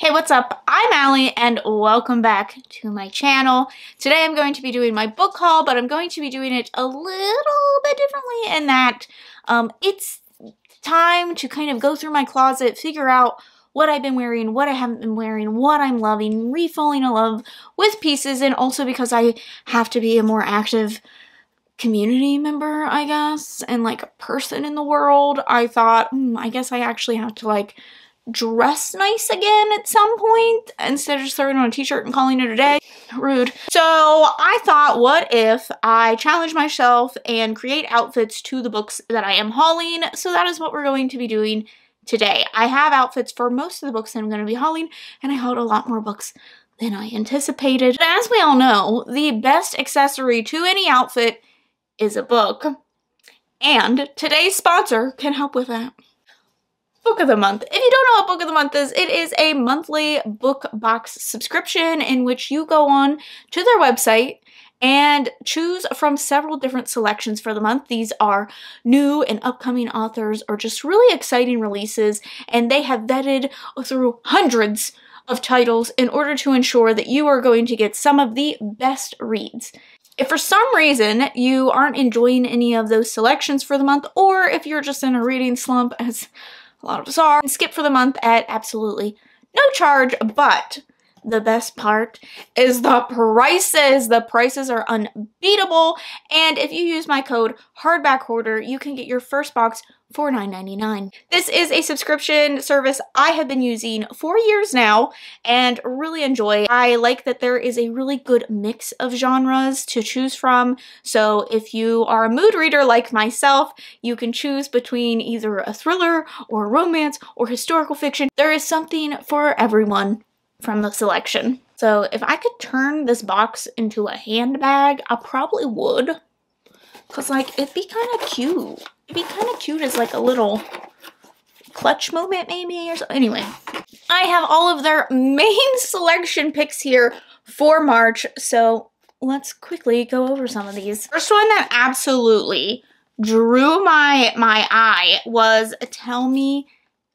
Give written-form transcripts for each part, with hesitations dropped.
Hey, what's up? I'm Allie and welcome back to my channel. Today I'm going to be doing my book haul, but I'm going to be doing it a little bit differently in that it's time to kind of go through my closet, figure out what I've been wearing, what I haven't been wearing, what I'm loving, re-falling in love with pieces, and also because I have to be a more active community member, I guess, and like a person in the world, I thought, I guess I actually have to like dress nice again at some point instead of just throwing on a t-shirt and calling it a day. Rude. So I thought, what if I challenge myself and create outfits to the books that I am hauling? So that is what we're going to be doing today. I have outfits for most of the books that I'm going to be hauling, and I hauled a lot more books than I anticipated. But as we all know, the best accessory to any outfit is a book, and today's sponsor can help with that. Book of the month. If you don't know what book of the month is, it is a monthly book box subscription in which you go on to their website and choose from several different selections for the month. These are new and upcoming authors or just really exciting releases, and they have vetted through hundreds of titles in order to ensure that you are going to get some of the best reads. If for some reason you aren't enjoying any of those selections for the month, or if you're just in a reading slump, as a lot of us are, skip for the month at absolutely no charge. But the best part is the prices. The prices are unbeatable, and if you use my code HARDBACKHOARDER, you can get your first box for $9.99. This is a subscription service I have been using for years now and really enjoy. I like that there is a really good mix of genres to choose from. So if you are a mood reader like myself, you can choose between either a thriller or romance or historical fiction. There is something for everyone from the selection. So if I could turn this box into a handbag, I probably would. Cause like, it'd be kind of cute. It'd be kind of cute as like a little clutch moment maybe or so. Anyway, I have all of their main selection picks here for March. So let's quickly go over some of these. First one that absolutely drew my eye was Tell Me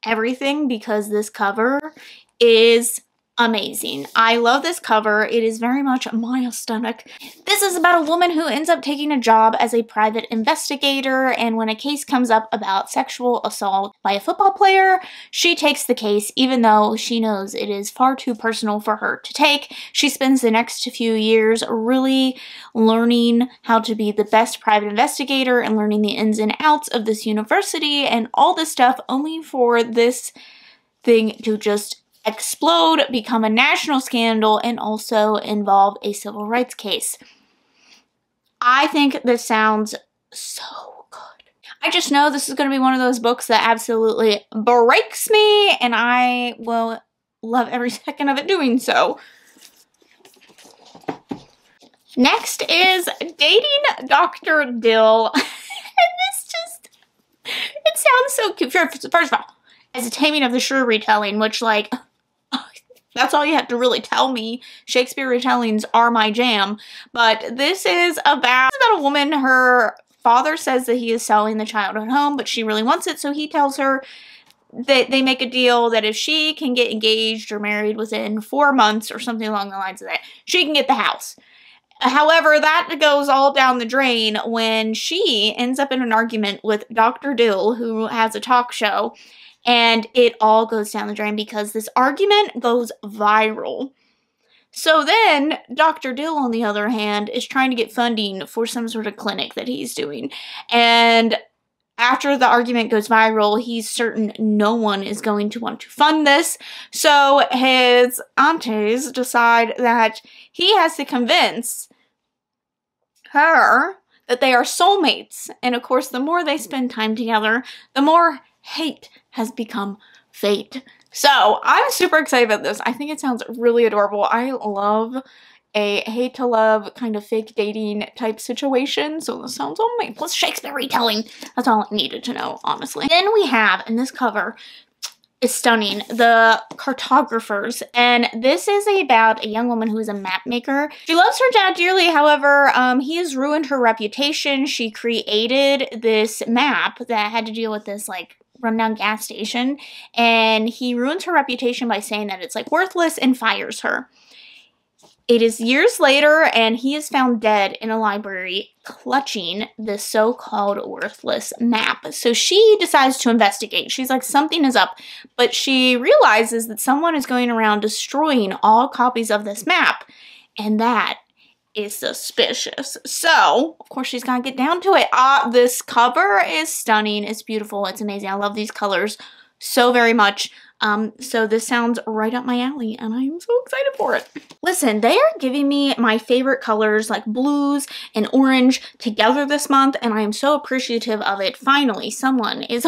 Everything, because this cover is amazing. I love this cover. It is very much my aesthetic. This is about a woman who ends up taking a job as a private investigator, and when a case comes up about sexual assault by a football player, she takes the case even though she knows it is far too personal for her to take. She spends the next few years really learning how to be the best private investigator and learning the ins and outs of this university and all this stuff, only for this thing to just explode, become a national scandal, and also involve a civil rights case. I think this sounds so good. I just know this is going to be one of those books that absolutely breaks me, and I will love every second of it doing so. Next is Dating Dr. Dill. And this just, it sounds so cute. First of all, as a Taming of the Shrew retelling, which like, that's all you have to really tell me. Shakespeare retellings are my jam. But this is about a woman. Her father says that he is selling the child at home, but she really wants it. So he tells her that they make a deal that if she can get engaged or married within 4 months or something along the lines of that, she can get the house. However, that goes all down the drain when she ends up in an argument with Dr. Dill, who has a talk show. And it all goes down the drain because this argument goes viral. So then Dr. Dill, on the other hand, is trying to get funding for some sort of clinic that he's doing. And after the argument goes viral, he's certain no one is going to want to fund this. So his aunties decide that he has to convince her that they are soulmates. And of course, the more they spend time together, the more hate has become fate. So I'm super excited about this. I think it sounds really adorable. I love a hate to love kind of fake dating type situation. So this sounds amazing. Plus Shakespeare retelling. That's all I needed to know, honestly. Then we have, in this cover, is stunning, the Cartographers, and this is about a young woman who is a map maker. She loves her dad dearly, however, he has ruined her reputation. She created this map that had to deal with this, like, rundown gas station, and he ruins her reputation by saying that it's like worthless and fires her. It is years later, and he is found dead in a library clutching this so-called worthless map. So she decides to investigate. She's like, something is up. But she realizes that someone is going around destroying all copies of this map. And that is suspicious. So, of course, she's got to get down to it. This cover is stunning. It's beautiful. It's amazing. I love these colors so very much. So this sounds right up my alley, and I am so excited for it. Listen, they are giving me my favorite colors like blues and orange together this month, and I am so appreciative of it. Finally, someone is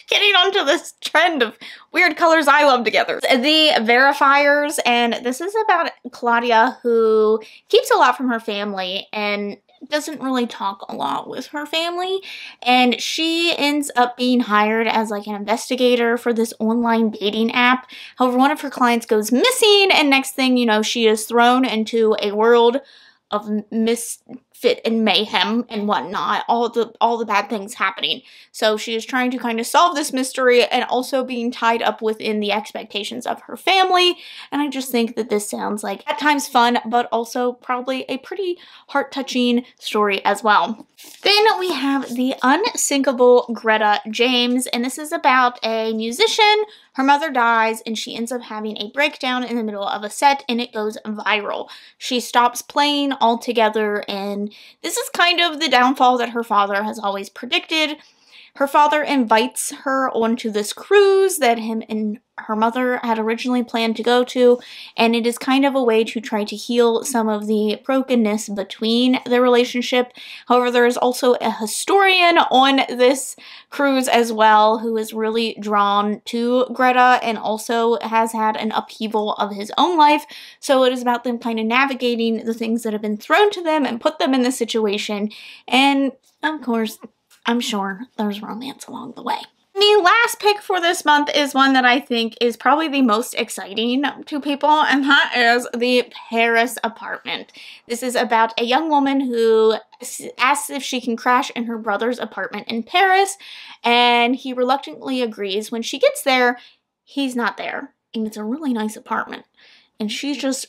getting onto this trend of weird colors I love together. The Verifiers, and this is about Claudia, who keeps a lot from her family and doesn't really talk a lot with her family, and she ends up being hired as like an investigator for this online dating app. However, one of her clients goes missing, and next thing you know, she is thrown into a world of misfit and mayhem and whatnot, all the bad things happening. So she is trying to kind of solve this mystery and also being tied up within the expectations of her family. And I just think that this sounds like at times fun, but also probably a pretty heart-touching story as well. Then we have the Unsinkable Greta James, and this is about a musician. Her mother dies, and she ends up having a breakdown in the middle of a set, and it goes viral. She stops playing altogether, and this is kind of the downfall that her father has always predicted. Her father invites her onto this cruise that him and her mother had originally planned to go to, and it is kind of a way to try to heal some of the brokenness between their relationship. However, there is also a historian on this cruise as well who is really drawn to Greta and also has had an upheaval of his own life. So it is about them kind of navigating the things that have been thrown to them and put them in this situation. And of course, I'm sure there's romance along the way. The last pick for this month is one that I think is probably the most exciting to people, and that is The Paris Apartment. This is about a young woman who asks if she can crash in her brother's apartment in Paris, and he reluctantly agrees. When she gets there, he's not there, and it's a really nice apartment, and she's just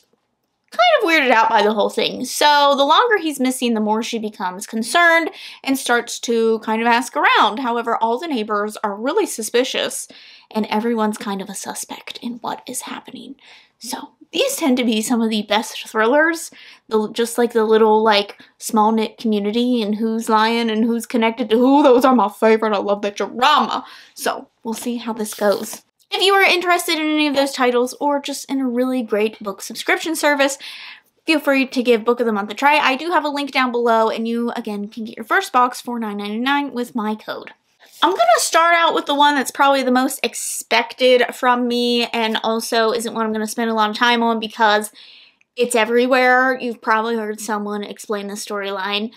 kind of weirded out by the whole thing. So the longer he's missing, the more she becomes concerned and starts to kind of ask around. However, all the neighbors are really suspicious, and everyone's kind of a suspect in what is happening. So these tend to be some of the best thrillers, just like the little like small knit community and who's lying and who's connected to who. Those are my favorite. I love that drama. So we'll see how this goes. If you are interested in any of those titles or just in a really great book subscription service, feel free to give Book of the Month a try. I do have a link down below, and you, again, can get your first box for $9.99 with my code. I'm going to start out with the one that's probably the most expected from me, and also isn't one I'm going to spend a lot of time on because it's everywhere. You've probably heard someone explain the storyline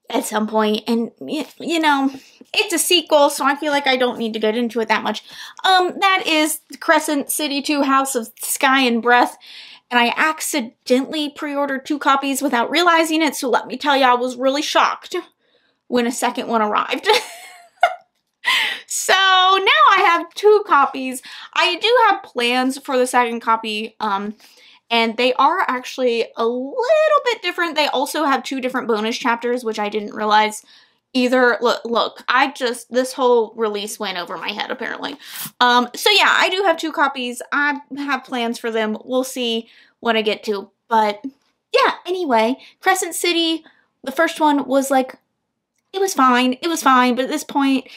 at some point, and you know, it's a sequel, so I feel like I don't need to get into it that much. That is Crescent City 2 House of Sky and Breath, and I accidentally pre-ordered 2 copies without realizing it, so let me tell you, I was really shocked when a second one arrived. So now I have 2 copies. I do have plans for the second copy, and they are actually a little bit different. They also have 2 different bonus chapters, which I didn't realize either. Look, this whole release went over my head, apparently. So yeah, I do have 2 copies. I have plans for them. We'll see what I get to. But yeah, anyway, Crescent City, the first one was like, it was fine. It was fine. But at this point,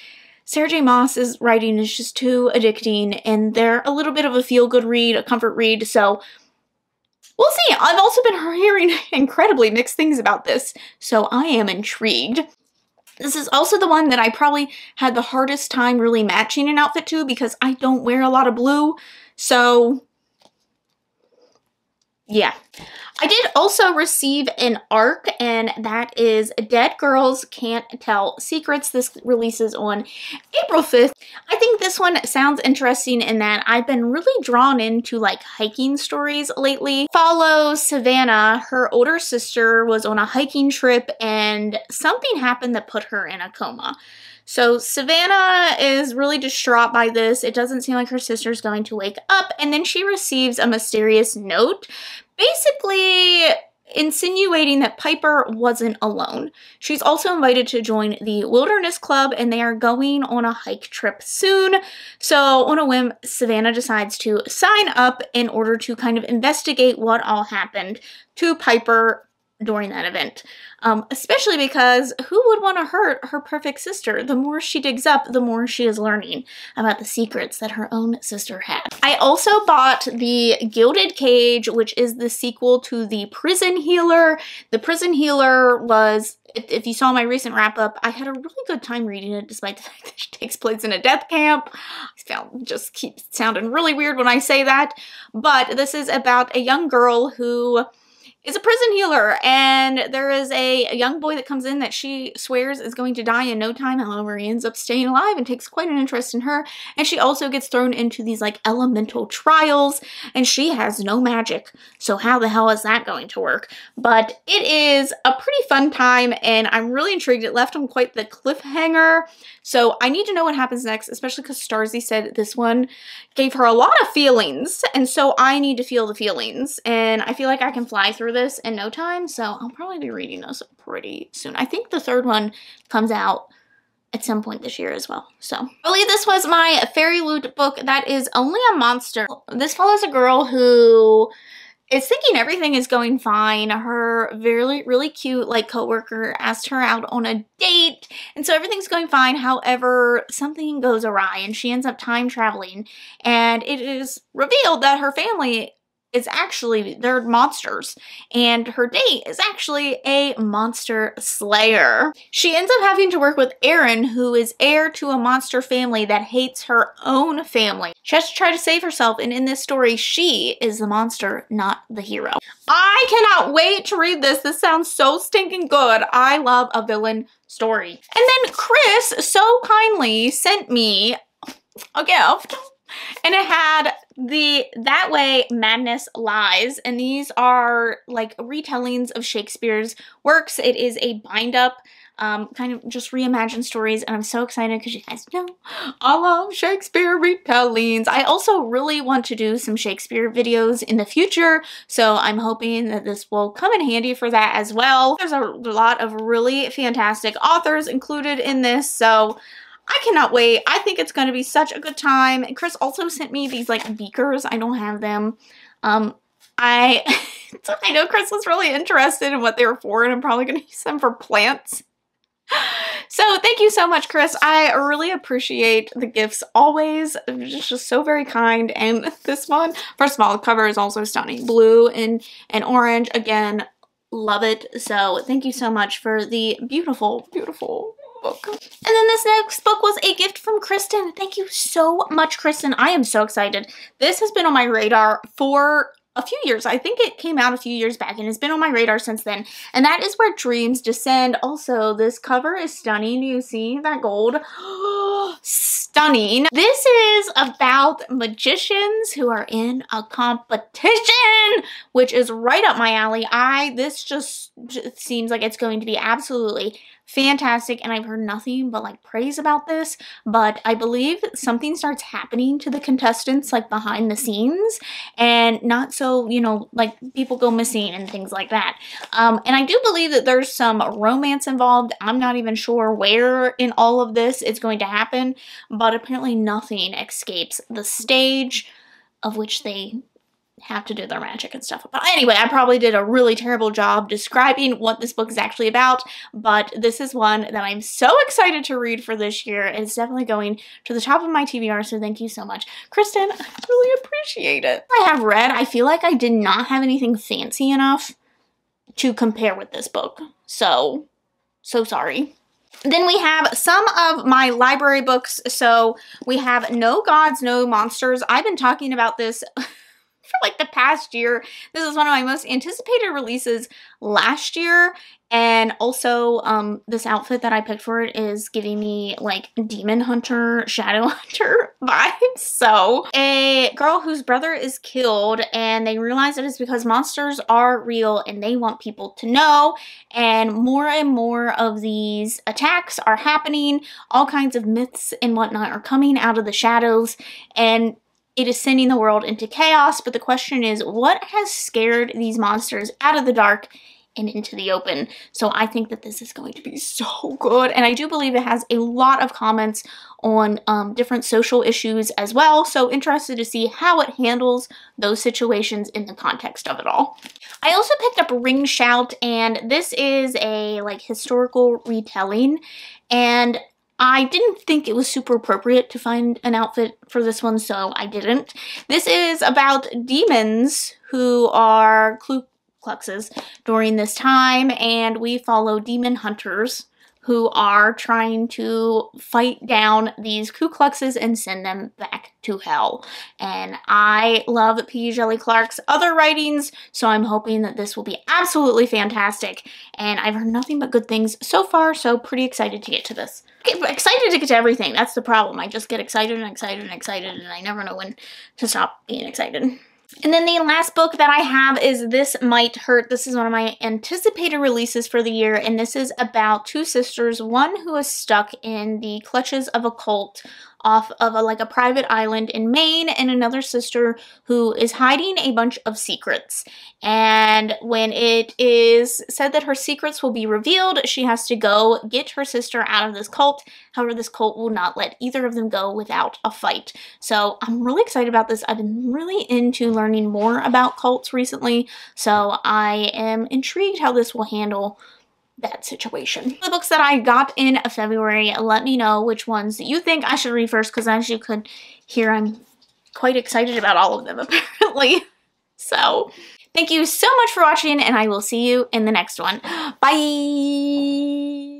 Sarah J. Maas's writing is just too addicting, and they're a little bit of a feel-good read, a comfort read, so we'll see. I've also been hearing incredibly mixed things about this, so I am intrigued. This is also the one that I probably had the hardest time really matching an outfit to because I don't wear a lot of blue, so yeah. I did also receive an ARC, and that is Dead Girls Can't Tell Secrets. This releases on April 5th. I think this one sounds interesting in that I've been really drawn into like hiking stories lately. Follows Savannah. Her older sister was on a hiking trip and something happened that put her in a coma. So Savannah is really distraught by this. It doesn't seem like her sister's going to wake up, and then she receives a mysterious note, basically insinuating that Piper wasn't alone. She's also invited to join the Wilderness Club, and they are going on a hike trip soon. So on a whim, Savannah decides to sign up in order to kind of investigate what all happened to Piper during that event. Especially because who would want to hurt her perfect sister? The more she digs up, the more she is learning about the secrets that her own sister had. I also bought the Gilded Cage, which is the sequel to the Prison Healer. The Prison Healer was, if you saw my recent wrap-up, I had a really good time reading it, despite the fact that it takes place in a death camp. Just keeps sounding really weird when I say that. But this is about a young girl who is a prison healer, and there is a young boy that comes in that she swears is going to die in no time. However, he ends up staying alive and takes quite an interest in her, and she also gets thrown into these like elemental trials, and she has no magic, so how the hell is that going to work? But it is a pretty fun time, and I'm really intrigued. It left on quite the cliffhanger, so I need to know what happens next, especially because Starzy said this one gave her a lot of feelings, and so I need to feel the feelings, and I feel like I can fly through this in no time, so I'll probably be reading this pretty soon. I think the third one comes out at some point this year as well. So I believe this was my Fairy Loot book that is only a monster. This follows a girl who is thinking everything is going fine. Her really cute like coworker asked her out on a date, and so everything's going fine. However, something goes awry and she ends up time traveling, and it is revealed that her family is actually, they're monsters, and her date is actually a monster slayer. She ends up having to work with Aaron, who is heir to a monster family that hates her own family. She has to try to save herself, and in this story, she is the monster, not the hero. I cannot wait to read this. This sounds so stinking good. I love a villain story. And then Chris so kindly sent me a gift, and it had the That Way Madness Lies, and these are like retellings of Shakespeare's works. It is a bind up, kind of just reimagined stories, and I'm so excited because you guys know I love Shakespeare retellings. I also really want to do some Shakespeare videos in the future, so I'm hoping that this will come in handy for that as well. There's a lot of really fantastic authors included in this, so I cannot wait. I think it's going to be such a good time. And Chris also sent me these like beakers. I don't have them. I know Chris was really interested in what they were for, and I'm probably going to use them for plants. So thank you so much, Chris. I really appreciate the gifts always. It's just so very kind. And this one, first of all, the cover is also stunning. Blue and orange. Again, love it. So thank you so much for the beautiful book. And then this next book was a gift from Kristen. Thank you so much, Kristen. I am so excited. This has been on my radar for a few years. I think it came out a few years back and has been on my radar since then. And that is Where Dreams Descend. Also, this cover is stunning. Do you see that gold? Stunning. This is about magicians who are in a competition, which is right up my alley. This just seems like it's going to be absolutely fantastic, and I've heard nothing but like praise about this, but I believe something starts happening to the contestants like behind the scenes, and not so, you know, like people go missing and things like that. And I do believe that there's some romance involved. I'm not even sure where in all of this it's going to happen, but apparently nothing escapes the stage of which they have to do their magic and stuff. But anyway, I probably did a really terrible job describing what this book is actually about, but this is one that I'm so excited to read for this year. It's definitely going to the top of my TBR, so thank you so much, Kristen. I really appreciate it. I have read, I feel like I did not have anything fancy enough to compare with this book, so sorry. Then we have some of my library books. So we have No Gods, No Monsters. I've been talking about this for like the past year. This is one of my most anticipated releases last year. And also, this outfit that I picked for it is giving me like demon hunter, shadow hunter vibes. So a girl whose brother is killed and they realize that it's because monsters are real and they want people to know. And more of these attacks are happening. All kinds of myths and whatnot are coming out of the shadows, and it is sending the world into chaos. But the question is, what has scared these monsters out of the dark and into the open? So I think that this is going to be so good, and I do believe it has a lot of comments on different social issues as well, so interested to see how it handles those situations in the context of it all. I also picked up Ring Shout, and this is a like historical retelling, and I didn't think it was super appropriate to find an outfit for this one, so I didn't. This is about demons who are Kluxes during this time, and we follow demon hunters who are trying to fight down these Ku Kluxes and send them back to hell. And I love P. Djeli Clark's other writings, so I'm hoping that this will be absolutely fantastic. And I've heard nothing but good things so far, so pretty excited to get to this. Excited to get to everything. That's the problem. I just get excited and excited and excited, and I never know when to stop being excited. And then the last book that I have is This Might Hurt. This is one of my anticipated releases for the year, and this is about two sisters, one who is stuck in the clutches of a cult off of a private island in Maine, and another sister who is hiding a bunch of secrets. And when it is said that her secrets will be revealed, she has to go get her sister out of this cult. However, this cult will not let either of them go without a fight. So I'm really excited about this. I've been really into learning more about cults recently, so I am intrigued how this will handle that situation. The books that I got in February, let me know which ones you think I should read first, because as you could hear, I'm quite excited about all of them apparently. So thank you so much for watching, and I will see you in the next one. Bye!